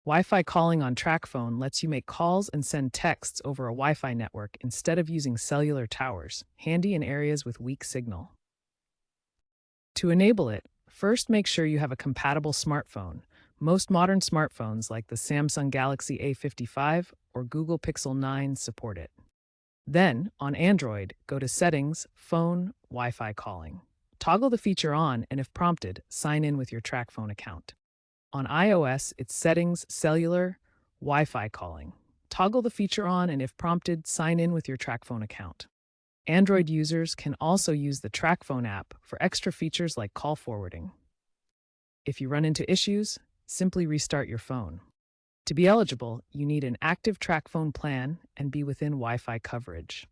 Wi-Fi calling on Tracfone lets you make calls and send texts over a Wi-Fi network instead of using cellular towers, handy in areas with weak signal. To enable it, first make sure you have a compatible smartphone. Most modern smartphones like the Samsung Galaxy A55 or Google Pixel 9 support it. Then, on Android, go to Settings, Phone, Wi-Fi Calling. Toggle the feature on, and if prompted, sign in with your Tracfone account. On iOS, it's Settings, Cellular, Wi-Fi Calling. Toggle the feature on, and if prompted, sign in with your Tracfone account. Android users can also use the Tracfone app for extra features like call forwarding. If you run into issues, simply restart your phone. To be eligible, you need an active Tracfone plan and be within Wi-Fi coverage.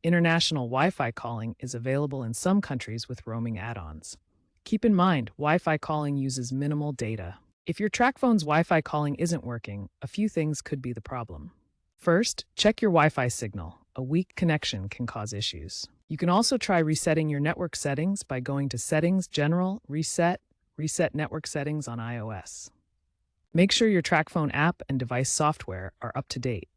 International Wi-Fi calling is available in some countries with roaming add-ons. Keep in mind, Wi-Fi calling uses minimal data. If your Tracfone's Wi-Fi calling isn't working, a few things could be the problem. First, check your Wi-Fi signal. A weak connection can cause issues. You can also try resetting your network settings by going to Settings, General, Reset Network Settings on iOS. Make sure your Tracfone app and device software are up to date.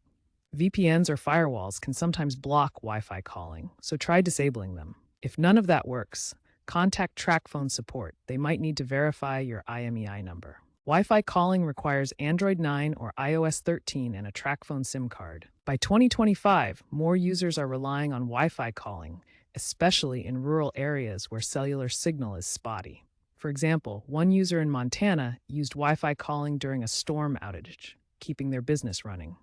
VPNs or firewalls can sometimes block Wi-Fi calling, so try disabling them. If none of that works, contact Tracfone support. They might need to verify your IMEI number. Wi-Fi calling requires Android 9 or iOS 13 and a Tracfone SIM card. By 2025, more users are relying on Wi-Fi calling, especially in rural areas where cellular signal is spotty. For example, one user in Montana used Wi-Fi calling during a storm outage, keeping their business running.